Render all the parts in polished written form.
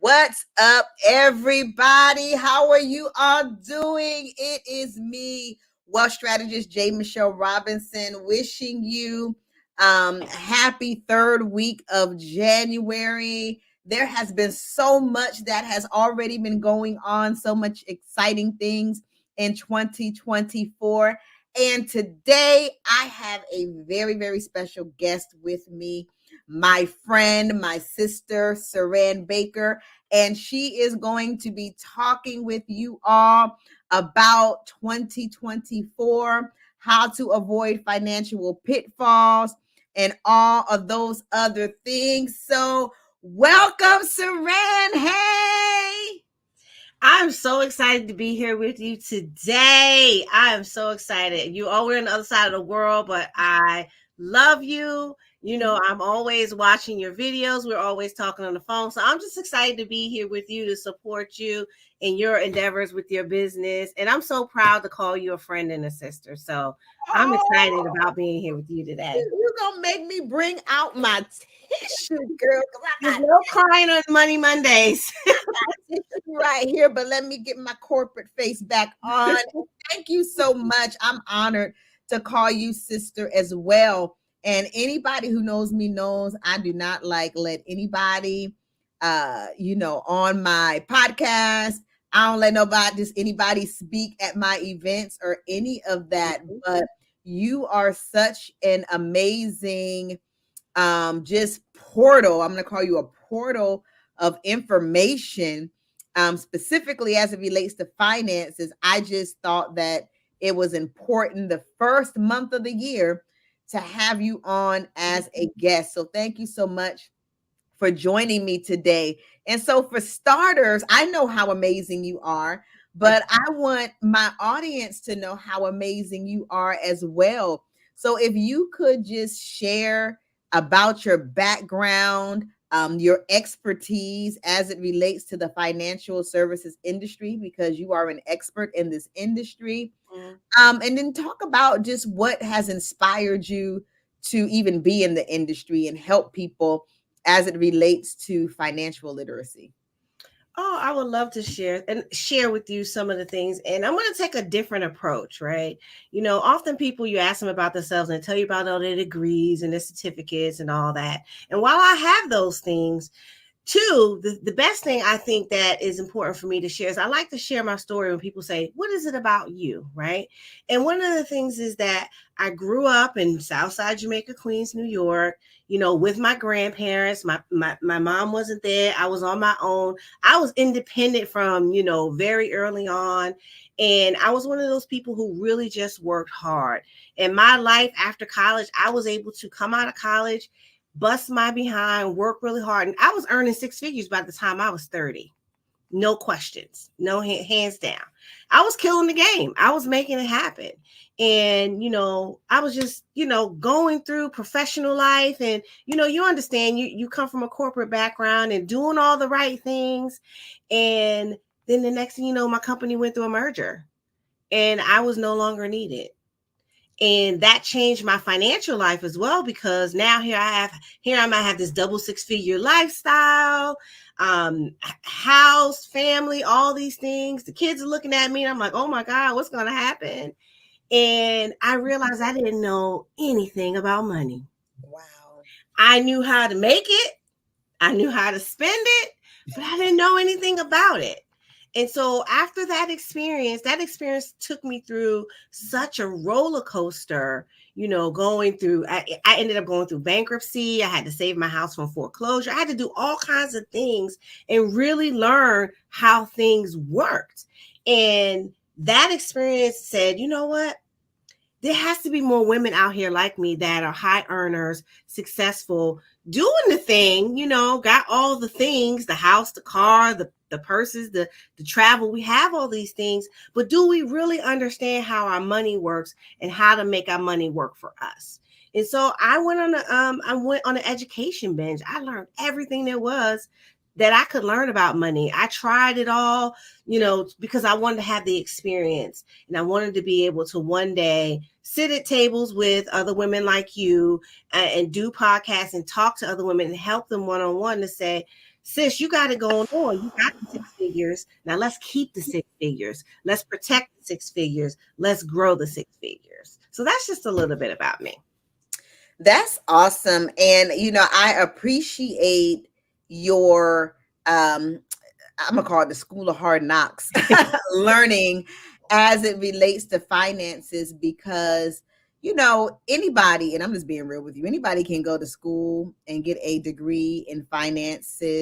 What's up, everybody? How are you all doing? It is me, Wealth Strategist J.Michell Robinson, wishing you happy third week of January. There has been so much that has already been going on, so much exciting things in 2024. And today I have a very, very special guest with me, my friend, my sister, Saran Baker, and she is going to be talking with you all about 2024, how to avoid financial pitfalls, and all of those other things. So, welcome, Saran. Hey. I'm so excited to be here with you today. I am so excited. You all we're on the other side of the world, but I love you. You know, I'm always watching your videos. We're always talking on the phone. So I'm just excited to be here with you to support you in your endeavors with your business. And I'm so proud to call you a friend and a sister. So I'm excited about being here with you today. You're going to make me bring out my tissue, girl. There's no crying on Money Mondays. Right here, but let me get my corporate face back on. Thank you so much. I'm honored to call you sister as well. And anybody who knows me knows I do not let anybody on my podcast. I don't let anybody speak at my events or any of that. But you are such an amazing just portal. I'm going to call you a portal of information, specifically as it relates to finances. I just thought that it was important the first month of the year to have you on as a guest. So thank you so much for joining me today. And so for starters, I know how amazing you are, but I want my audience to know how amazing you are as well. So if you could just share about your background, your expertise as it relates to the financial services industry, because you are an expert in this industry. And then talk about just what has inspired you to even be in the industry and help people as it relates to financial literacy. Oh, I would love to share with you some of the things. And I'm going to take a different approach, right? You know, often people, you ask them about themselves and they tell you about all their degrees and their certificates and all that. And while I have those things, too, the best thing I think that is important for me to share is I like to share my story when people say, what is it about you, right? And one of the things is that I grew up in Southside Jamaica, Queens, New York, you know, with my grandparents. My mom wasn't there. I was on my own. I was independent from, very early on. And I was one of those people who really just worked hard. In my life after college, I was able to come out of college, bust my behind, work really hard. And I was earning six figures by the time I was 30. No questions, no hands down. I was killing the game. I was making it happen. And, I was just, going through professional life. And, you understand, you come from a corporate background and doing all the right things. And then the next thing you know, my company went through a merger and I was no longer needed. And that changed my financial life as well, because now here I might have this double six-figure lifestyle, house, family, all these things. The kids are looking at me and I'm like, oh my God, what's going to happen? And I realized I didn't know anything about money. Wow. I knew how to make it. I knew how to spend it, but I didn't know anything about it. And so after that experience took me through such a roller coaster, I ended up going through bankruptcy. I had to save my house from foreclosure. I had to do all kinds of things and really learn how things worked. And that experience said, you know what? There has to be more women out here like me that are high earners, successful, doing the thing, got all the things, the house, the car, the purses, the travel. We have all these things, but do we really understand how our money works and how to make our money work for us? And so I went on an education binge. I learned everything there was that I could learn about money. I tried it all, because I wanted to have the experience and I wanted to be able to one day sit at tables with other women like you and do podcasts and talk to other women and help them one-on-one to say, sis, you got it going on. You got the 6 figures. Now let's keep the 6 figures. Let's protect the 6 figures. Let's grow the 6 figures. So that's just a little bit about me. That's awesome. And I appreciate your I'm gonna call it the school of hard knocks learning as it relates to finances, because anybody, and I'm just being real with you, anybody can go to school and get a degree in finance, can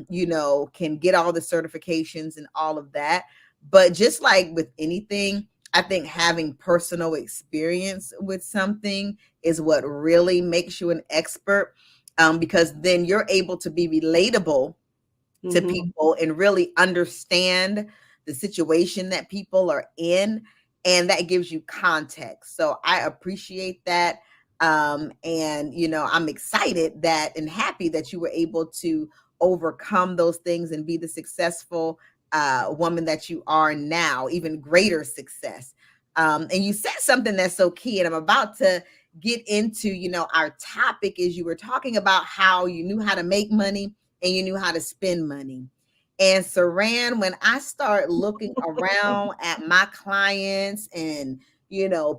get all the certifications and all of that. But just like with anything, I think having personal experience with something is what really makes you an expert, because then you're able to be relatable to people and really understand the situation that people are in, and that gives you context. So I appreciate that. And I'm excited that and happy that you were able to overcome those things and be the successful woman that you are now, even greater success. And you said something that's so key, and I'm about to get into our topic. Is you were talking about how you knew how to make money and you knew how to spend money. And Saran, when I start looking around at my clients and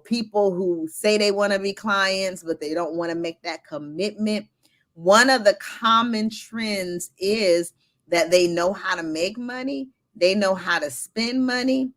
people who say they want to be clients, but they don't want to make that commitment, one of the common trends is that they know how to make money, they know how to spend money,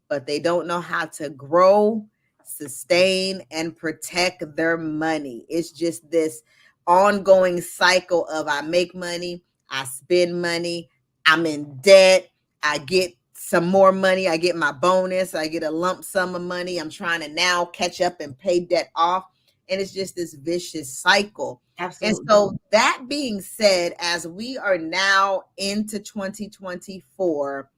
but they don't know how to grow, sustain, and protect their money. It's just this ongoing cycle of I make money, I spend money, I'm in debt, I get some more money, I get my bonus, I get a lump sum of money, I'm trying to now catch up and pay debt off. And it's just this vicious cycle. Absolutely. And so that being said, as we are now into 2024,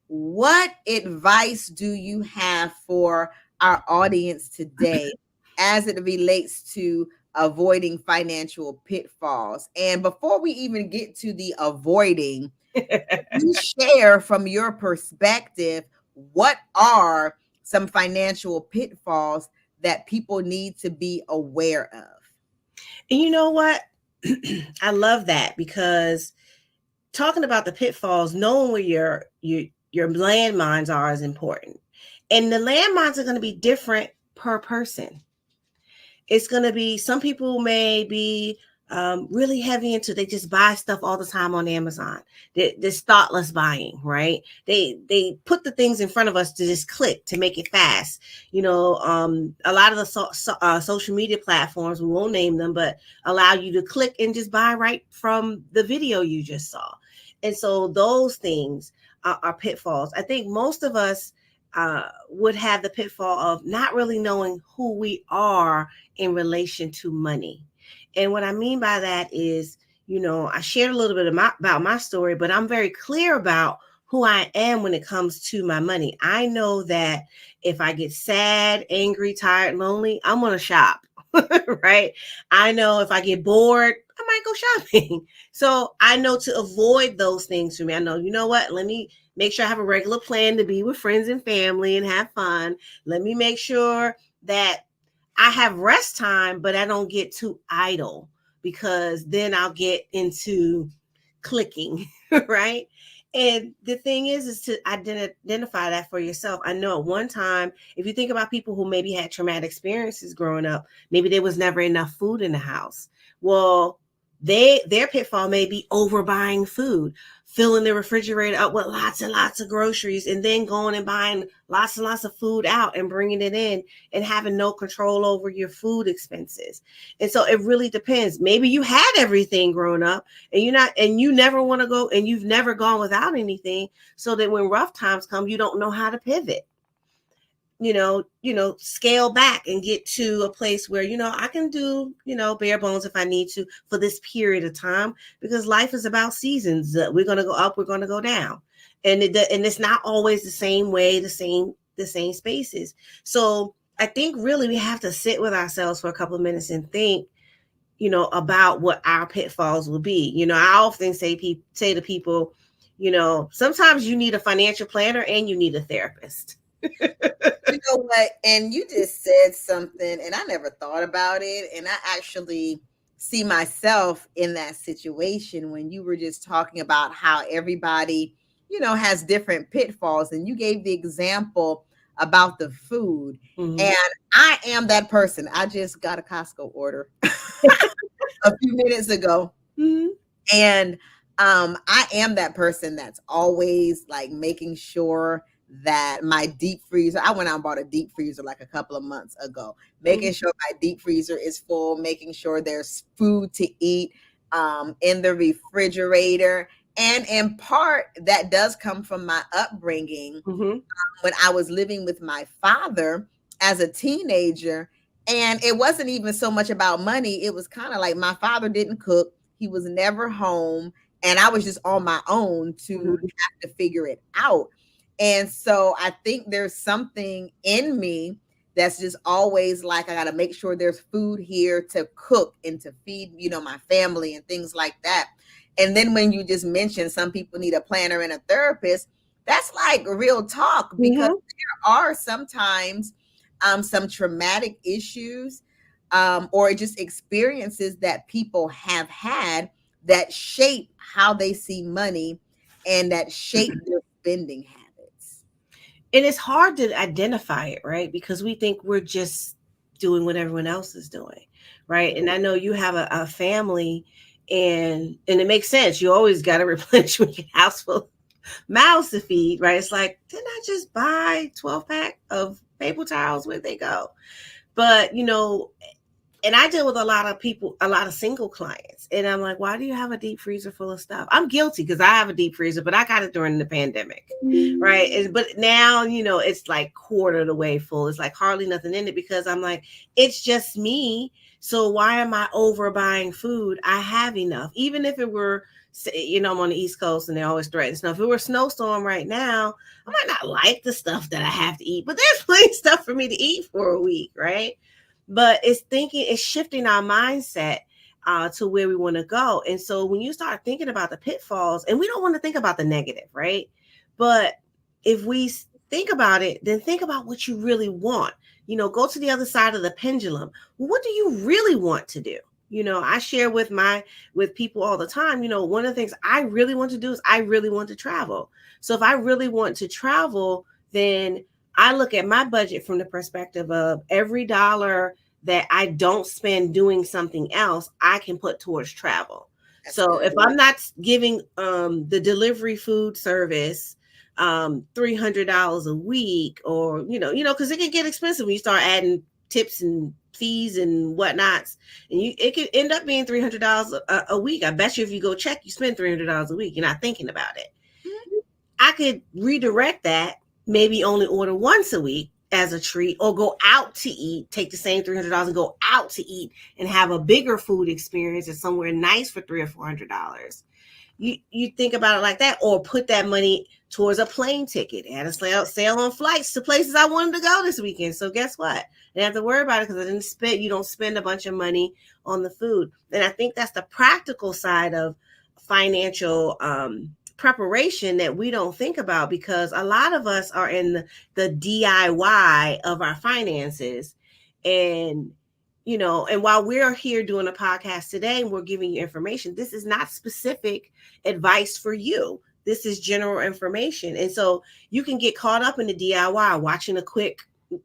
what advice do you have for our audience today as it relates to avoiding financial pitfalls? And before we even get to the avoiding, you share from your perspective, what are some financial pitfalls that people need to be aware of? And you know what? I love that, because talking about the pitfalls, knowing where your landmines are is important. And the landmines are going to be different per person. It's going to be, some people may be really heavy into, they just buy stuff all the time on Amazon. This thoughtless buying, right? They put the things in front of us to just click to make it fast. A lot of the social media platforms, we won't name them, but allow you to click and just buy right from the video you just saw. And so those things are pitfalls. I think most of us would have the pitfall of not really knowing who we are in relation to money. And what I mean by that is, I shared a little bit about my story, but I'm very clear about who I am when it comes to my money. I know that if I get sad, angry, tired, lonely, I'm going to shop, right? I know if I get bored, I might go shopping. So I know to avoid those things for me. I know, you know what? Let me make sure I have a regular plan to be with friends and family and have fun. Let me make sure that I have rest time, but I don't get too idle, because then I'll get into clicking, right? And the thing is to identify that for yourself. I know at one time, if you think about people who maybe had traumatic experiences growing up, maybe there was never enough food in the house. Well, their pitfall may be overbuying food, filling the refrigerator up with lots and lots of groceries, and then going and buying lots and lots of food out and bringing it in and having no control over your food expenses. And so it really depends. Maybe you had everything growing up and you never want to go, and you've never gone without anything, so that when rough times come, you don't know how to pivot. Scale back and get to a place where, I can do, bare bones if I need to for this period of time, because life is about seasons. We're going to go up, we're going to go down. And it's not always the same way, the same spaces. So I think really we have to sit with ourselves for a couple of minutes and think, about what our pitfalls will be. I often say to people, sometimes you need a financial planner and you need a therapist. You know what? And you just said something, and I never thought about it. And I actually see myself in that situation when you were just talking about how everybody, has different pitfalls. And you gave the example about the food. Mhm. And I am that person. I just got a Costco order a few minutes ago. Mhm. And I am that person that's always like making sure that my deep freezer, I went out and bought a deep freezer like a couple of months ago, making Mhm. sure my deep freezer is full, making sure there's food to eat in the refrigerator. And in part, that does come from my upbringing Mhm. when I was living with my father as a teenager. And it wasn't even so much about money. It was kind of like my father didn't cook, he was never home. And I was just on my own to Mhm. have to figure it out. And so I think there's something in me that's just always like, I got to make sure there's food here to cook and to feed, my family and things like that. And then when you just mentioned some people need a planner and a therapist, that's like real talk, because Mhm. there are sometimes some traumatic issues or just experiences that people have had that shape how they see money and that shape their spending habits. And it's hard to identify it, right? Because we think we're just doing what everyone else is doing, right? And I know you have a family, and it makes sense. You always got to replenish when your house full of mouths to feed, right? It's like, didn't I just buy 12-pack of paper towels? Where'd they go? But and I deal with a lot of people, a lot of single clients. And I'm like, why do you have a deep freezer full of stuff? I'm guilty because I have a deep freezer, but I got it during the pandemic, right? But now, it's like quarter the way full. It's like hardly nothing in it because I'm like, it's just me. So why am I over buying food? I have enough. Even if it were, I'm on the East Coast and they always threaten snow. If it were a snowstorm right now, I might not like the stuff that I have to eat, but there's plenty of stuff for me to eat for a week, right? But it's shifting our mindset to where we want to go. And so when you start thinking about the pitfalls, and we don't want to think about the negative, right? But if we think about it, then think about what you really want. Go to the other side of the pendulum. Well, what do you really want to do? I share with people all the time. One of the things I really want to do is I really want to travel. So if I really want to travel, then I look at my budget from the perspective of every dollar that I don't spend doing something else, I can put towards travel. That's So if good. I'm not giving the delivery food service $300 a week, or because it can get expensive when you start adding tips and fees and whatnots, and it could end up being $300 a week. I bet you if you go check, you spend $300 a week. You're not thinking about it. I could redirect that, maybe only order once a week as a treat, or go out to eat, take the same $300 and go out to eat and have a bigger food experience at somewhere nice for $300 or $400. You think about it like that, or put that money towards a plane ticket. Had a sale on flights to places I wanted to go this weekend. So guess what? I didn't have to worry about it because I didn't spend. You don't spend a bunch of money on the food. And I think that's the practical side of financial preparation that we don't think about, because a lot of us are in the DIY of our finances. And and while we're here doing a podcast today and we're giving you information, this is not specific advice for you. This is general information. And so you can get caught up in the DIY, watching a quick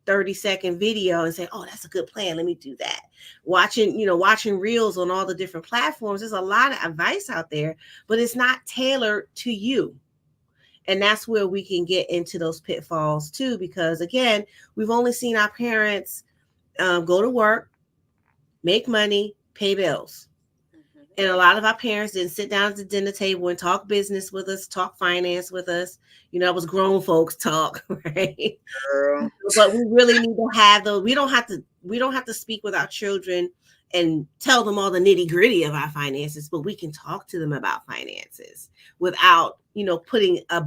30-second video and say, oh, that's a good plan, let me do that. Watching reels on all the different platforms. There's a lot of advice out there, but it's not tailored to you. And that's where we can get into those pitfalls too, because again, we've only seen our parents go to work, make money, pay bills. And a lot of our parents didn't sit down at the dinner table and talk business with us, talk finance with us. It was grown folks talk, right? Girl. But we really need to have those. We don't have to speak with our children and tell them all the nitty-gritty of our finances, but we can talk to them about finances without, putting a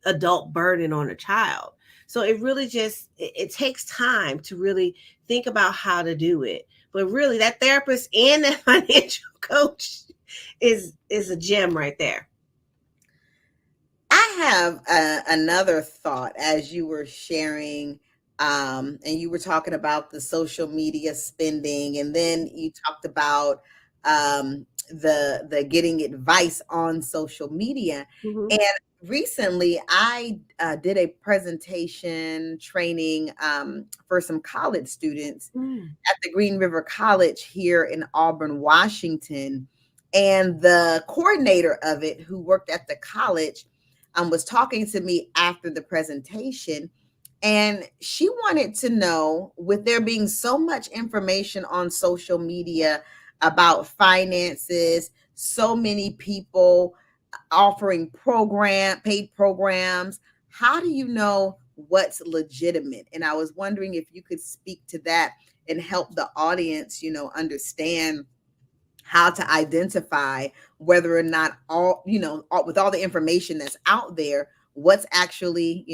adult burden on a child. So it really it takes time to really think about how to do it. But really, that therapist and that financial coach is a gem right there. I have another thought as you were sharing, and you were talking about the social media spending, and then you talked about the getting advice on social media. Mm-hmm. And recently I did a presentation training for some college students Mm. at the Green River College here in Auburn, Washington. And the coordinator of it, who worked at the college, was talking to me after the presentation. And she wanted to know, with there being so much information on social media about finances, so many people offering paid programs, how do you know what's legitimate? And I was wondering if you could speak to that and help the audience, understand how to identify whether or not with all the information that's out there, what's actually,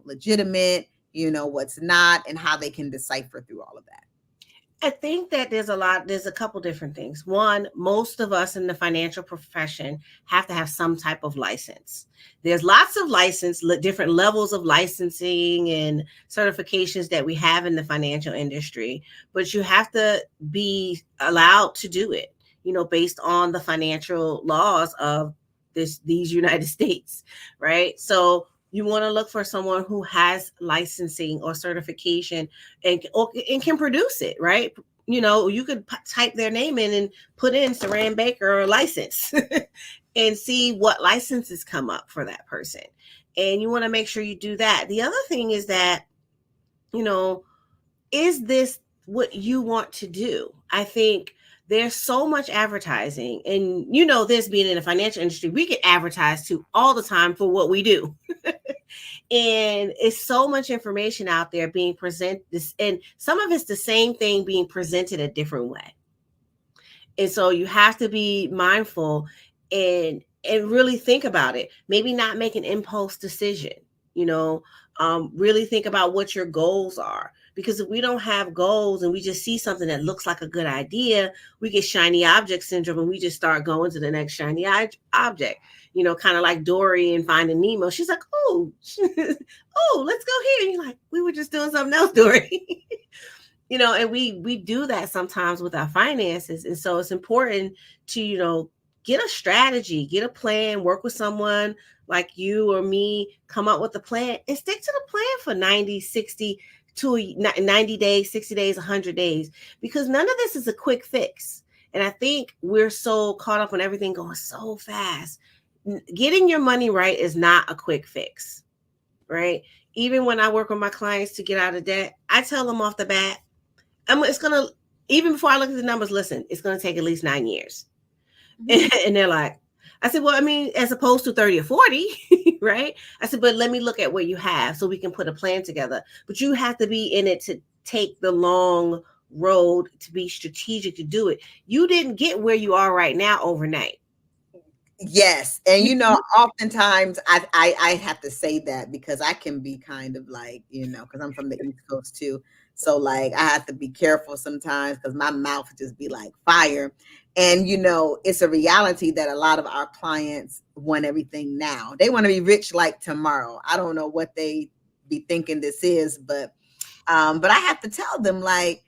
legitimate, what's not, and how they can decipher through all of that. I think that there's a couple different things. One, most of us in the financial profession have to have some type of license. There's lots of different levels of licensing and certifications that we have in the financial industry, but you have to be allowed to do it, based on the financial laws of these United States, right? So you want to look for someone who has licensing or certification and can produce it, right? You could type their name in and put in Saran Baker license and see what licenses come up for that person. And you want to make sure you do that. The other thing is that, is this what you want to do? I think there's so much advertising, and this being in the financial industry, we get advertised to all the time for what we do. And it's so much information out there being presented, and some of it's the same thing being presented a different way. And so you have to be mindful and really think about it. Maybe not make an impulse decision, really think about what your goals are. Because if we don't have goals and we just see something that looks like a good idea, we get shiny object syndrome and we just start going to the next shiny object. Kind of like Dory in Finding Nemo. She's like, oh, oh, let's go here. And you're like, we were just doing something else, Dory. And we do that sometimes with our finances. And so it's important to, get a strategy, get a plan, work with someone like you or me, come up with a plan and stick to the plan for 90, 60 to 90 days, 60 days, 100 days, because none of this is a quick fix. And I think we're so caught up on everything going so fast. Getting your money right is not a quick fix, right? Even when I work with my clients to get out of debt, I tell them off the bat, even before I look at the numbers, listen, it's going to take at least 9 years. And they're like, I said, well, I mean, as opposed to 30 or 40, right? I said, but let me look at what you have so we can put a plan together. But you have to be in it to take the long road, to be strategic, to do it. You didn't get where you are right now overnight. Yes. And oftentimes I have to say that because I can be kind of like, because I'm from the East Coast too. So like I have to be careful sometimes because my mouth just be like fire. And it's a reality that a lot of our clients want everything now. They want to be rich like tomorrow. I don't know what they be thinking this is, but I have to tell them like,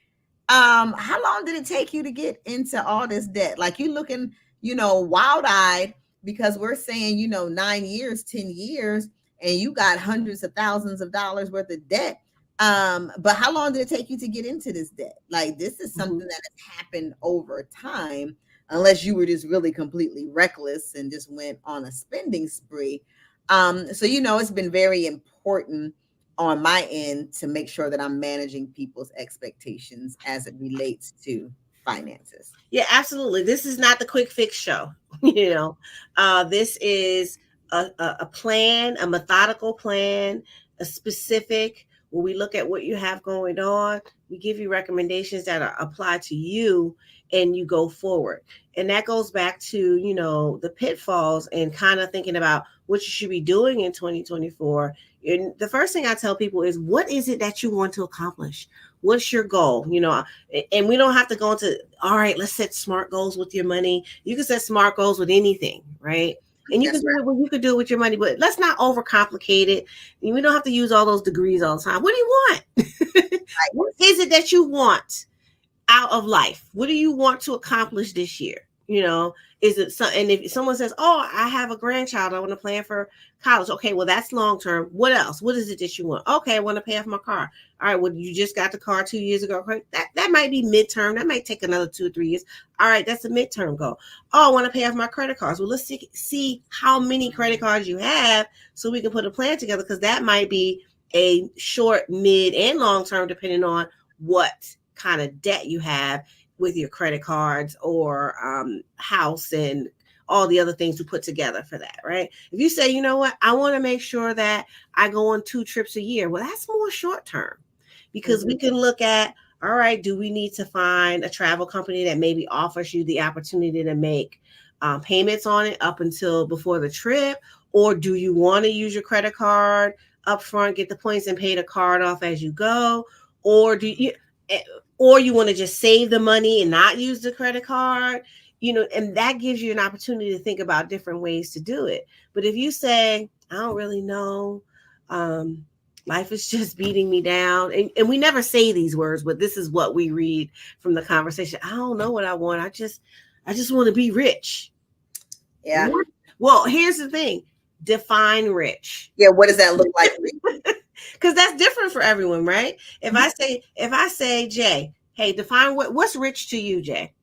how long did it take you to get into all this debt? Like you looking, wild-eyed because we're saying, 9 years, 10 years, and you got hundreds of thousands of dollars worth of debt. But how long did it take you to get into this debt? Like this is something that has happened over time, unless you were just really completely reckless and just went on a spending spree. So it's been very important on my end to make sure that I'm managing people's expectations as it relates to finances. Yeah, absolutely. This is not the quick fix show. This is a plan, a methodical plan, a specific, where we look at what you have going on. We give you recommendations that apply to you and you go forward. And that goes back to, the pitfalls and kind of thinking about what you should be doing in 2024. And the first thing I tell people is, what is it that you want to accomplish? What's your goal? And we don't have to go into, all right, let's set smart goals with your money. You can set smart goals with anything, right? And you can do it with your money, but let's not overcomplicate it. We don't have to use all those degrees all the time. What do you want? What is it that you want out of life? What do you want to accomplish this year? Is it some, and if someone says, oh, I have a grandchild, I want to plan for college. Okay, well, that's long term. What else? What is it that you want? Okay, I want to pay off my car. All right, well, you just got the car 2 years ago. That might be midterm. That might take another 2 or 3 years. All right, that's a midterm goal. Oh, I want to pay off my credit cards. Well, let's see how many credit cards you have so we can put a plan together, because that might be a short, mid, and long term, depending on what kind of debt you have with your credit cards or house and all the other things we put together for that, right? If you say, you know what, I want to make sure that I go on 2 trips a year, well, that's more short term, because we can look at, all right, do we need to find a travel company that maybe offers you the opportunity to make payments on it up until before the trip? Or do you want to use your credit card up front, get the points, and pay the card off as you go? Or or you want to just save the money and not use the credit card? And that gives you an opportunity to think about different ways to do it. But if you say, I don't really know, life is just beating me down, and we never say these words, but this is what we read from the conversation. I don't know what I want. I just want to be rich. Yeah. Well, here's the thing. Define rich. Yeah. What does that look like? Because that's different for everyone, right? If I say, Jay, hey, define what's rich to you, Jay.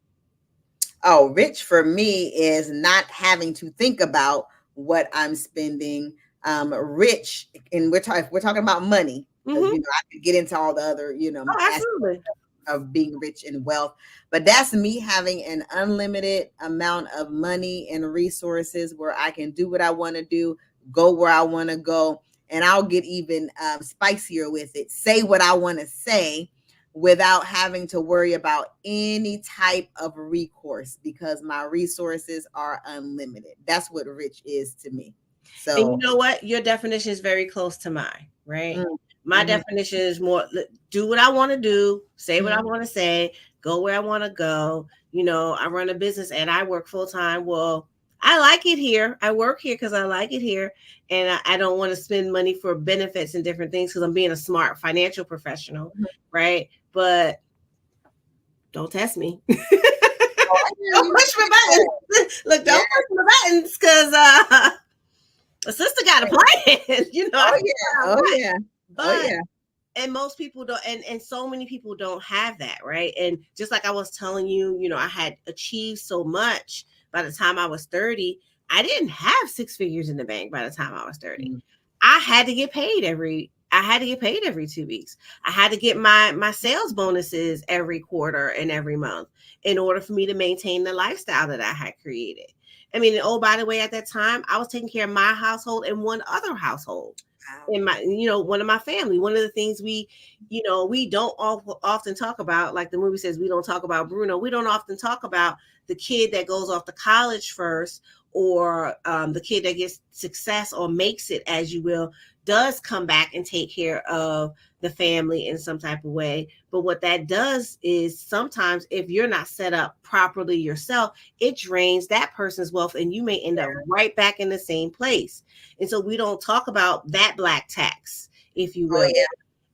Oh, rich for me is not having to think about what I'm spending. Rich, and we're talking about money, because I could get into all the other absolutely, of being rich in wealth, but that's me having an unlimited amount of money and resources where I can do what I want to do, go where I want to go, and I'll get even spicier with it, say what I want to say without having to worry about any type of recourse, because my resources are unlimited. That's what rich is to me. So, and you know what? Your definition is very close to mine, right? My definition is more do what I want to do, say what I want to say, go where I want to go. I run a business and I work full time. Well, I like it here. I work here because I like it here. And I don't want to spend money for benefits and different things because I'm being a smart financial professional, right? But don't test me. Don't push my buttons. Look, don't push my buttons, because a sister got a plan. Oh yeah. But and most people don't, and so many people don't have that, right? And just like I was telling you, I had achieved so much by the time I was 30. I didn't have 6 figures in the bank by the time I was 30. I had to get paid every 2 weeks. I had to get my sales bonuses every quarter and every month in order for me to maintain the lifestyle that I had created. I mean, oh, by the way, at that time, I was taking care of my household and one other household in my, one of my family. One of the things we don't often talk about, like the movie says, we don't talk about Bruno. We don't often talk about the kid that goes off to college first, or the kid that gets success or makes it, as you will, does come back and take care of the family in some type of way. But what that does is sometimes if you're not set up properly yourself, it drains that person's wealth and you may end up right back in the same place. And so we don't talk about that black tax, if you will.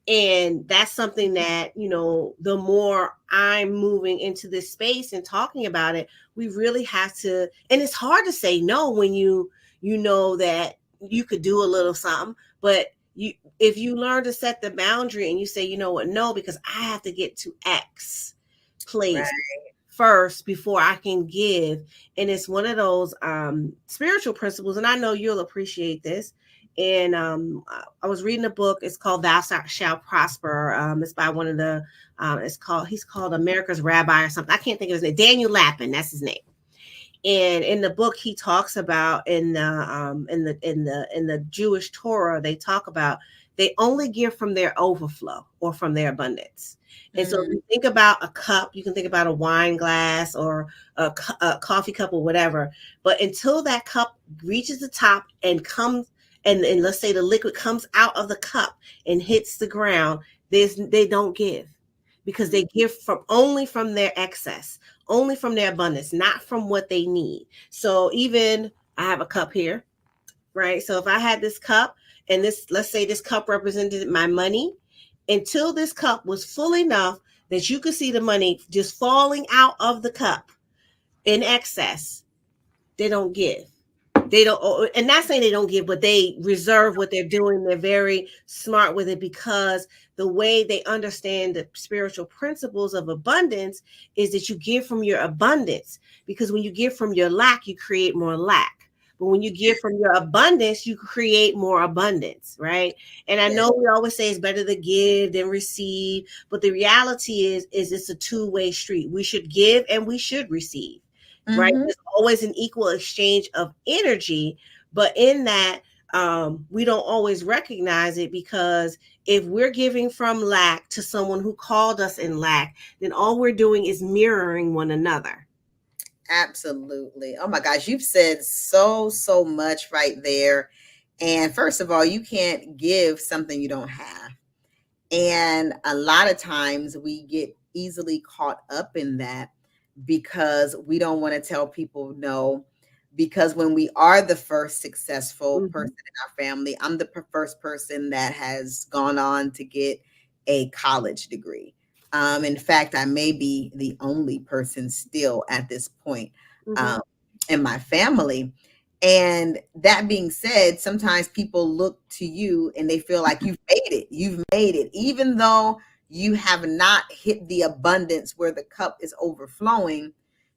And that's something that, the more I'm moving into this space and talking about it, we really have to, and it's hard to say no when you know that you could do a little something, but if you learn to set the boundary and you say, you know what, no, because I have to get to X place first before I can give. And it's one of those spiritual principles, and I know you'll appreciate this. And I was reading a book. It's called Thou Shalt Prosper. It's by one of the he's called America's Rabbi or something. I can't think of his name. Daniel Lapin, that's his name. And in the book, he talks about in the Jewish Torah, they talk about they only give from their overflow or from their abundance. And so if you think about a cup, you can think about a wine glass or a coffee cup or whatever. But until that cup reaches the top and comes, and let's say the liquid comes out of the cup and hits the ground, they don't give, because they give only from their excess, only from their abundance, not from what they need. So even I have a cup here, right? So if I had this cup, and let's say this cup represented my money, until this cup was full enough that you could see the money just falling out of the cup, in excess, they don't give. They don't, and not saying they don't give, but they reserve what they're doing. They're very smart with it because the way they understand the spiritual principles of abundance is that you give from your abundance, because when you give from your lack, you create more lack. But when you give from your abundance, you create more abundance, right? And I know we always say it's better to give than receive, but the reality is it's a two-way street. We should give and we should receive, right? Mm-hmm. There's always an equal exchange of energy, but in that, we don't always recognize it, because if we're giving from lack to someone who called us in lack, then all we're doing is mirroring one another. Absolutely. Oh my gosh, you've said so much right there. And first of all, you can't give something you don't have. And a lot of times we get easily caught up in that because we don't want to tell people no. Because when we are the first successful person in our family, I'm the first person that has gone on to get a college degree. In fact, I may be the only person still at this point in my family. And that being said, sometimes people look to you and they feel like you've made it. You've made it, even though you have not hit the abundance where the cup is overflowing.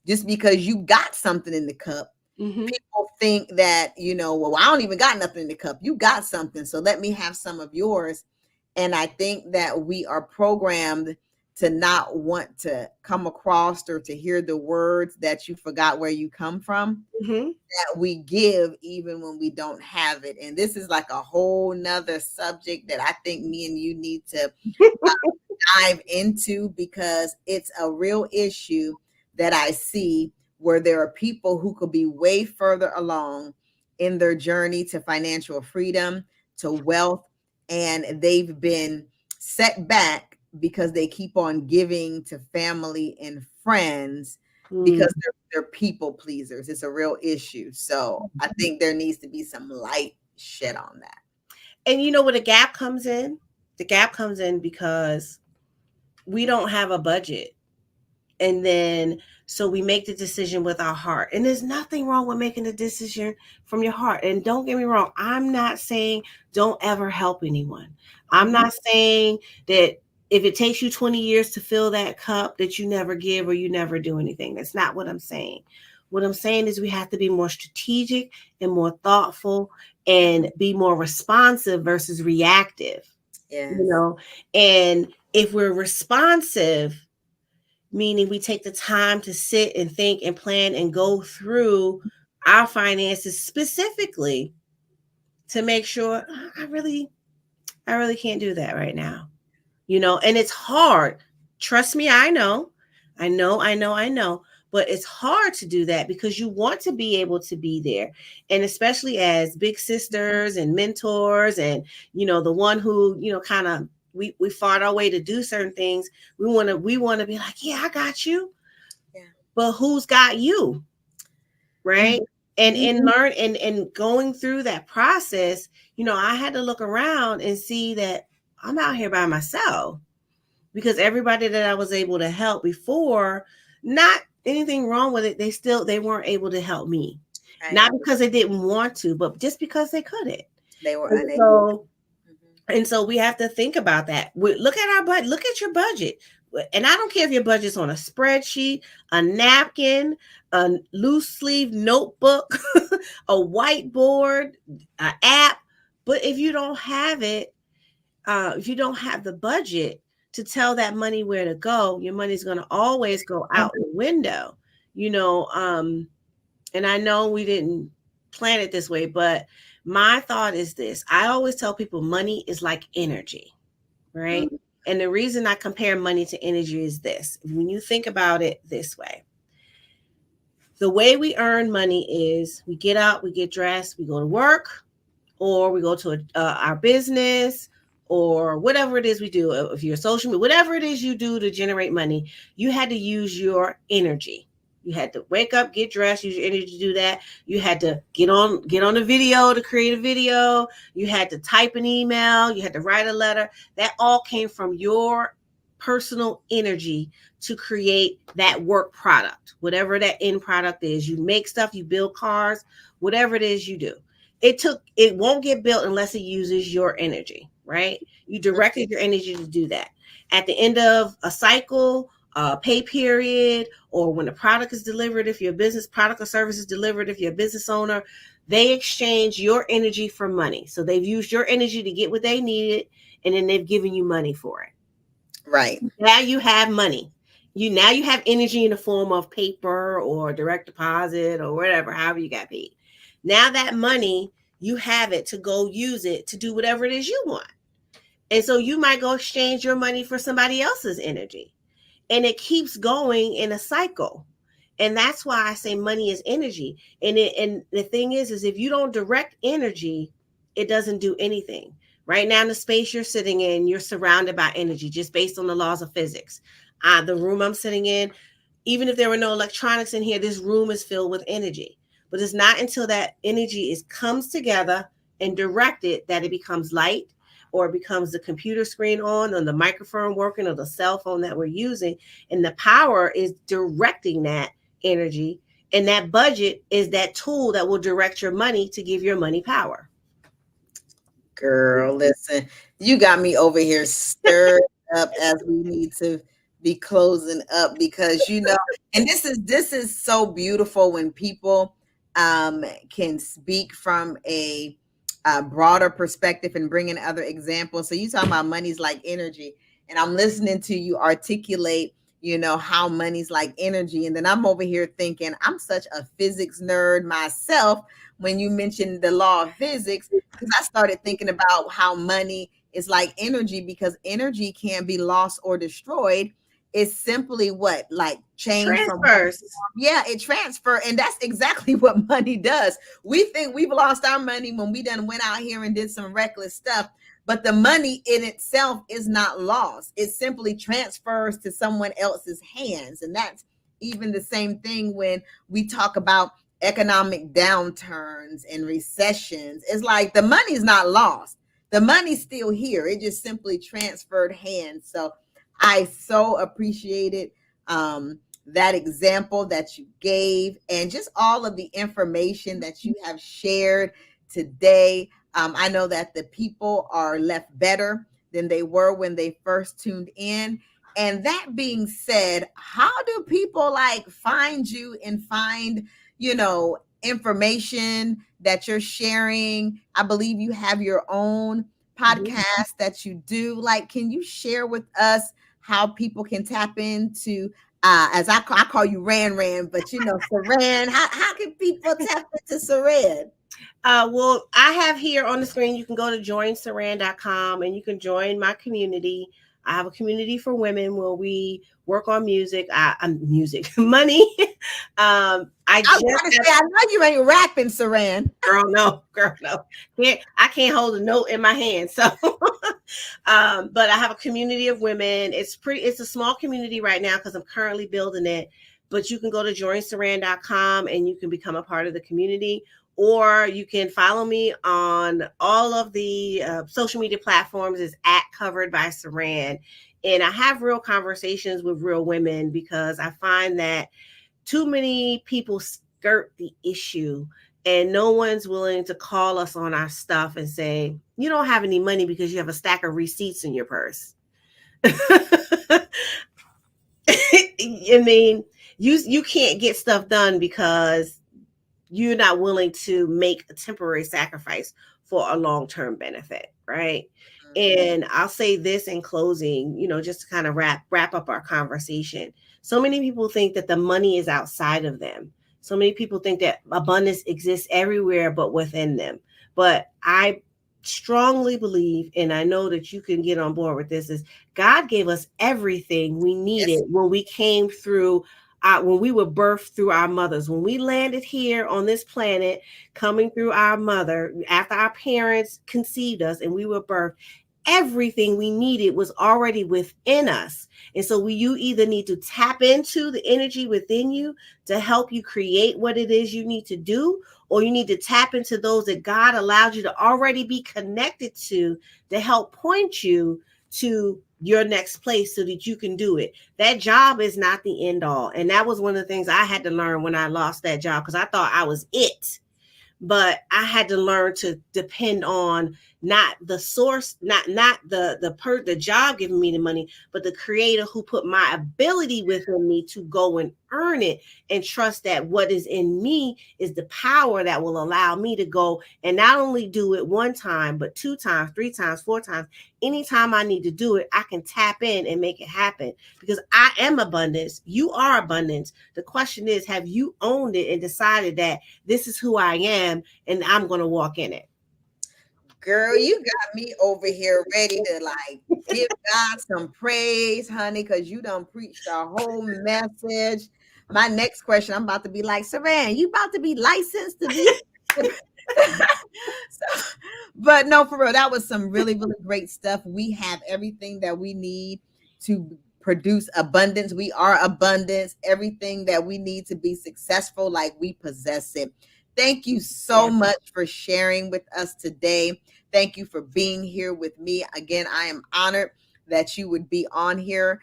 Just because you got something in the cup, people think that, well, I don't even got nothing in the cup. You got something, so let me have some of yours. And I think that we are programmed to not want to come across or to hear the words that you forgot where you come from, that we give even when we don't have it. And this is like a whole nother subject that I think me and you need to dive into, because it's a real issue that I see where there are people who could be way further along in their journey to financial freedom, to wealth, and they've been set back because they keep on giving to family and friends because they're people pleasers. It's a real issue. So I think there needs to be some light shed on that. And you know where the gap comes in? The gap comes in because we don't have a budget. And then, so we make the decision with our heart. And there's nothing wrong with making a decision from your heart. And don't get me wrong, I'm not saying don't ever help anyone. I'm not saying that if it takes you 20 years to fill that cup, that you never give or you never do anything. That's not what I'm saying. What I'm saying is we have to be more strategic and more thoughtful and be more responsive versus reactive. Yes. And if we're responsive, meaning we take the time to sit and think and plan and go through our finances specifically to make sure I really can't do that right now. And it's hard. Trust me, I know. But it's hard to do that because you want to be able to be there. And especially as big sisters and mentors and, the one who, kind of, we fought our way to do certain things. We want to be like, yeah, I got you. Yeah. But who's got you? Right. And learn and going through that process, I had to look around and see that I'm out here by myself, because everybody that I was able to help before, not anything wrong with it, they weren't able to help me. Right. Not because they didn't want to, but just because they couldn't. They were unable. And so we have to think about that. Look at our budget. Look at your budget. And I don't care if your budget's on a spreadsheet, a napkin, a loose sleeve notebook, a whiteboard, an app. But if you don't have it, if you don't have the budget to tell that money where to go, your money's going to always go out the window, and I know we didn't plan it this way, but my thought is this. I always tell people money is like energy, right? And the reason I compare money to energy is this. When you think about it this way, the way we earn money is we get up, we get dressed, we go to work, or we go to our business, or whatever it is we do. If you're social media, whatever it is you do to generate money, you had to use your energy. You had to wake up, get dressed, use your energy to do that. You had to get on a video to create a video. You had to type an email. You had to write a letter. That all came from your personal energy to create that work product, whatever that end product is. You make stuff, you build cars, whatever it is you do. It won't get built unless it uses your energy, right? You directed your energy to do that. At the end of a cycle, pay period, or when the product is delivered, if your business product or service is delivered, if you're a business owner, they exchange your energy for money. So they've used your energy to get what they needed, and then they've given you money for it. Right. Now you have money. You have energy in the form of paper or direct deposit or whatever, however you got paid. Now that money, you have it to go use it to do whatever it is you want. And so you might go exchange your money for somebody else's energy. And it keeps going in a cycle. And that's why I say money is energy. And the thing is if you don't direct energy, it doesn't do anything. Right now in the space you're sitting in, you're surrounded by energy just based on the laws of physics. The room I'm sitting in, even if there were no electronics in here, this room is filled with energy. But it's not until that energy comes together and directed that it becomes light, or it becomes the computer screen on, or the microphone working, or the cell phone that we're using. And the power is directing that energy. And that budget is that tool that will direct your money to give your money power. Girl, listen, you got me over here stirred up as we need to be closing up, because and this is so beautiful when people can speak from a broader perspective and bring in other examples. So you talking about money's like energy, and I'm listening to you articulate how money's like energy, and then I'm over here thinking I'm such a physics nerd myself when you mentioned the law of physics, because I started thinking about how money is like energy, because energy can be lost or destroyed. It's simply what, like, change from it transfer, and that's exactly what money does. We think we've lost our money when we done went out here and did some reckless stuff, but the money in itself is not lost. It simply transfers to someone else's hands. And that's even the same thing when we talk about economic downturns and recessions. It's like the money's not lost. The money's still here. It just simply transferred hands. So I so appreciated that example that you gave, and just all of the information that you have shared today. I know that the people are left better than they were when they first tuned in. And that being said, how do people find you and find information that you're sharing? I believe you have your own podcast that you do. Can you share with us how people can tap into, as I call you Ran, but Saran? How can people tap into Saran? Well, I have here on the screen, you can go to joinsaran.com and you can join my community. I have a community for women where we work on money. I know you ain't rapping, Saran. Girl, no. I can't hold a note in my hand. So, but I have a community of women. It's a small community right now because I'm currently building it. But you can go to joinsaran.com and you can become a part of the community. Or you can follow me on all of the social media platforms is @covered by Saran. And I have real conversations with real women, because I find that too many people skirt the issue and no one's willing to call us on our stuff and say, you don't have any money because you have a stack of receipts in your purse. I mean, you can't get stuff done because you're not willing to make a temporary sacrifice for a long-term benefit, right? And I'll say this in closing, just to kind of wrap up our conversation. So many people think that the money is outside of them. So many people think that abundance exists everywhere but within them. But I strongly believe, and I know that you can get on board with this, is God gave us everything we needed when we came through, when we were birthed through our mothers. When we landed here on this planet, coming through our mother, after our parents conceived us and we were birthed, everything we needed was already within us. And so you either need to tap into the energy within you to help you create what it is you need to do, or you need to tap into those that God allowed you to already be connected to help point you to your next place so that you can do it. That job is not the end all. And that was one of the things I had to learn when I lost that job, because I thought I was it. But I had to learn to depend on not the source, not the job giving me the money, but the creator who put my ability within me to go and earn it, and trust that what is in me is the power that will allow me to go and not only do it one time, but 2 times, 3 times, 4 times. Anytime I need to do it, I can tap in and make it happen, because I am abundance. You are abundance. The question is, have you owned it and decided that this is who I am and I'm going to walk in it? Girl, you got me over here ready to like give God some praise, honey, because you done preached a whole message. My next question, I'm about to be like, Saran, you about to be licensed to be. So, but no, for real, that was some really, really great stuff. We have everything that we need to produce abundance. We are abundance, everything that we need to be successful, like we possess it. Thank you so much for sharing with us today. Thank you for being here with me. Again, I am honored that you would be on here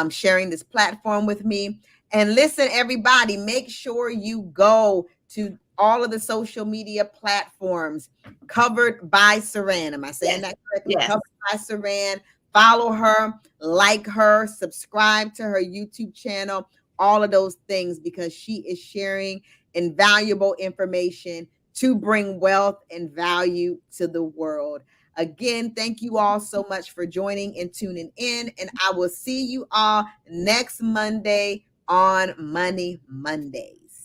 sharing this platform with me. And listen, everybody, make sure you go to all of the social media platforms covered by Saran. Am I saying that correctly? Yes. Covered by Saran. Follow her, like her, subscribe to her YouTube channel, all of those things, because she is sharing invaluable information to bring wealth and value to the world. Again, thank you all so much for joining and tuning in. And I will see you all next Monday on Money Mondays.